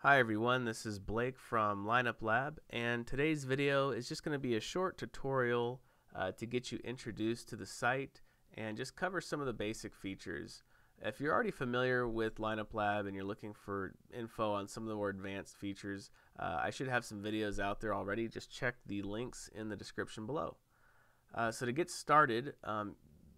Hi everyone, this is Blake from Lineup Lab, and today's video is just going to be a short tutorial to get you introduced to the site and just cover some of the basic features. If you're already familiar with Lineup Lab and you're looking for info on some of the more advanced features, I should have some videos out there already. Just check the links in the description below. So to get started,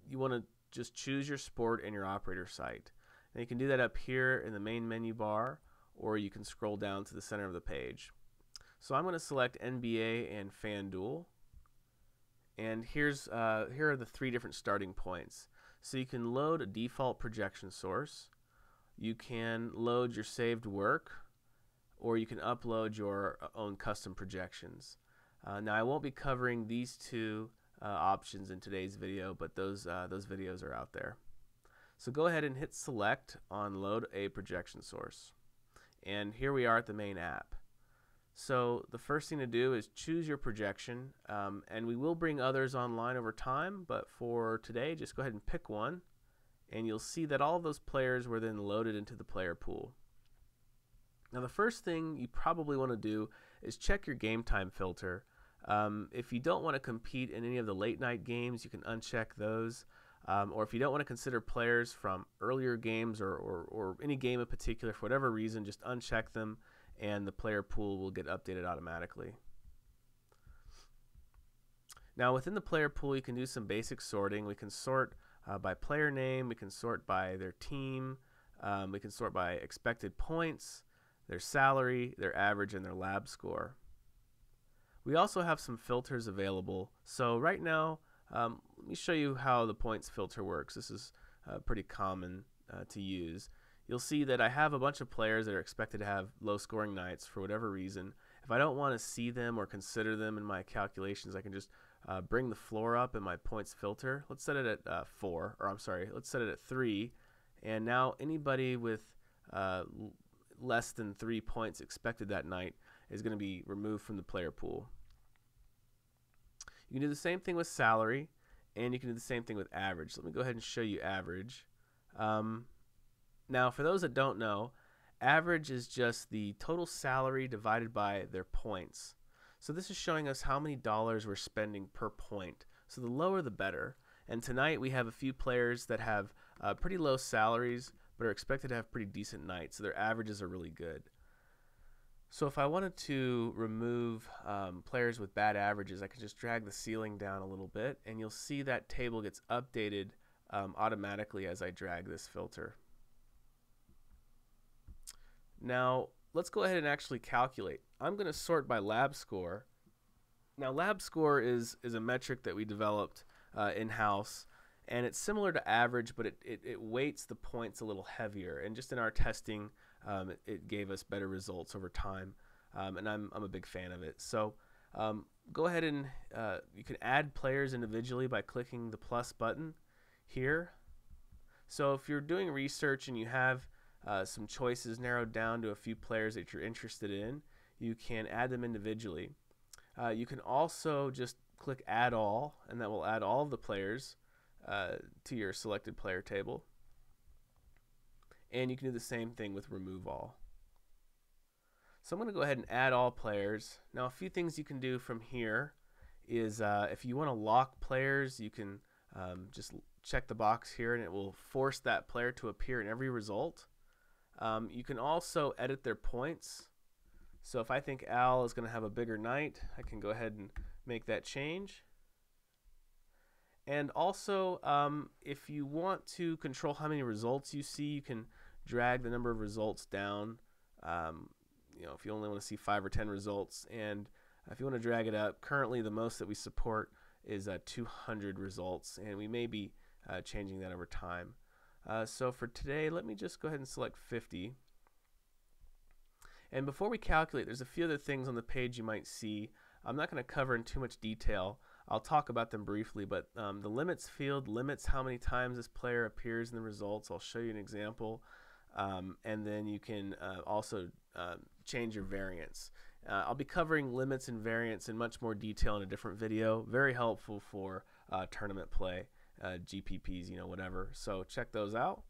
you want to just choose your sport and your operator site. And you can do that up here in the main menu bar, or you can scroll down to the center of the page. So I'm going to select NBA and Fanduel, and here are the three different starting points. So you can load a default projection source, you can load your saved work, or you can upload your own custom projections. Now I won't be covering these two options in today's video, but those videos are out there. So go ahead and hit select on load a projection source. And here we are at the main app. So the first thing to do is choose your projection, and we will bring others online over time, but for today just go ahead and pick one, and you'll see that all of those players were then loaded into the player pool. Now the first thing you probably want to do is check your game time filter. If you don't want to compete in any of the late night games, you can uncheck those. Or if you don't want to consider players from earlier games or any game in particular for whatever reason, just uncheck them and the player pool will get updated automatically. Now within the player pool you can do some basic sorting. We can sort by player name, we can sort by their team, we can sort by expected points, their salary, their average, and their lab score. We also have some filters available. So right now, let me show you how the points filter works. This is pretty common to use. You'll see that I have a bunch of players that are expected to have low scoring nights for whatever reason. If I don't want to see them or consider them in my calculations, I can just bring the floor up in my points filter. Let's set it at 4, or I'm sorry, let's set it at 3. And now anybody with less than 3 points expected that night is going to be removed from the player pool. You can do the same thing with salary, and you can do the same thing with average. So let me go ahead and show you average. Now, for those that don't know, average is just the total salary divided by their points. So this is showing us how many dollars we're spending per point. So the lower the better. And tonight we have a few players that have pretty low salaries, but are expected to have pretty decent nights. So their averages are really good. So if I wanted to remove players with bad averages, I can just drag the ceiling down a little bit, and you'll see that table gets updated automatically as I drag this filter. Now let's go ahead and actually calculate. I'm going to sort by lab score. Now lab score is a metric that we developed in-house, and it's similar to average, but it weights the points a little heavier, and just in our testing it gave us better results over time, and I'm a big fan of it. So go ahead and you can add players individually by clicking the plus button here. So if you're doing research and you have some choices narrowed down to a few players that you're interested in, you can add them individually. You can also just click add all, and that will add all of the players to your selected player table. And you can do the same thing with remove all. So I'm going to go ahead and add all players. Now a few things you can do from here is if you want to lock players, you can just check the box here and it will force that player to appear in every result. You can also edit their points. So if I think Al is going to have a bigger night, I can go ahead and make that change. And also, if you want to control how many results you see, you can drag the number of results down. If you only want to see 5 or 10 results, and if you want to drag it up, currently the most that we support is 200 results, and we may be changing that over time. So for today, let me just go ahead and select 50. And before we calculate, there's a few other things on the page you might see. I'm not going to cover in too much detail. I'll talk about them briefly, but the limits field limits how many times this player appears in the results. I'll show you an example. And then you can also change your variance. I'll be covering limits and variance in much more detail in a different video. Very helpful for tournament play, GPPs, whatever. So check those out.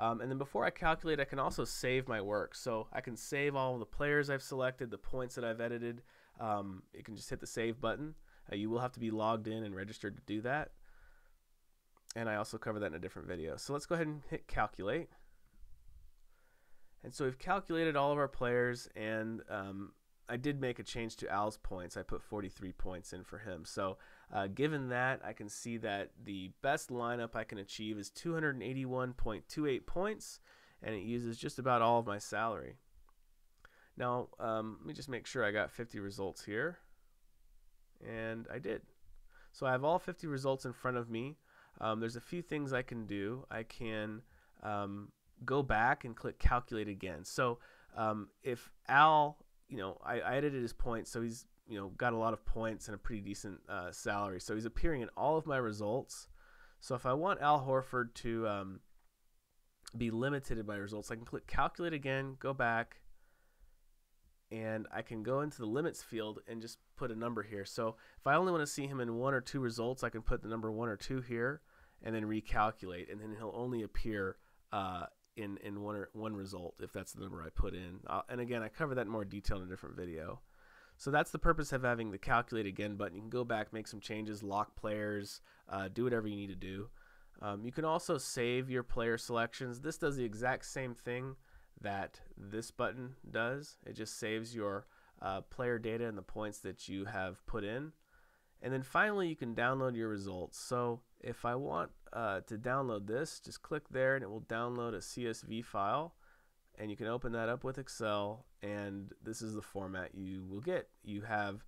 And then before I calculate, I can also save my work. So I can save all of the players I've selected, the points that I've edited. You can just hit the save button. You will have to be logged in and registered to do that. And I also cover that in a different video. So let's go ahead and hit calculate. And so we've calculated all of our players, and I did make a change to Al's points. I put 43 points in for him. So given that, I can see that the best lineup I can achieve is 281.28 points, and it uses just about all of my salary. Now, let me just make sure I got 50 results here. And I did. So I have all 50 results in front of me. There's a few things I can do. I can go back and click calculate again. So if Al, I edited his points, so he's got a lot of points and a pretty decent salary. So he's appearing in all of my results. So if I want Al Horford to be limited in my results, I can click calculate again, go back, and I can go into the limits field and just put a number here. So if I only want to see him in 1 or 2 results, I can put the number 1 or 2 here and then recalculate, and then he'll only appear in one result if that's the number I put in. And again, I cover that in more detail in a different video. So that's the purpose of having the calculate again button. You can go back, make some changes, lock players, do whatever you need to do. You can also save your player selections. This does the exact same thing that this button does. It just saves your player data and the points that you have put in. And then finally, you can download your results. So if I want to download this, just click there and it will download a CSV file, and you can open that up with Excel, and this is the format you will get. You have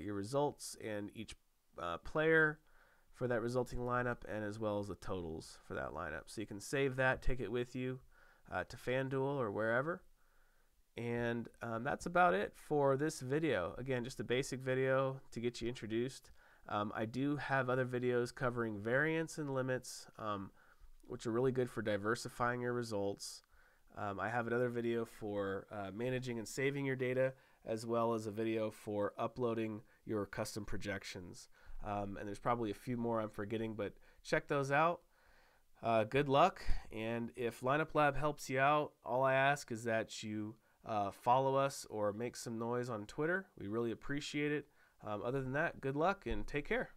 your results and each player for that resulting lineup, and as well as the totals for that lineup. So you can save that, take it with you to Fanduel or wherever. And that's about it for this video. Again, just a basic video to get you introduced. I do have other videos covering variance and limits, which are really good for diversifying your results. I have another video for managing and saving your data, as well as a video for uploading your custom projections. And there's probably a few more I'm forgetting, but check those out. Good luck, and if Lineup Lab helps you out, all I ask is that you follow us or make some noise on Twitter. We really appreciate it. Other than that, good luck and take care.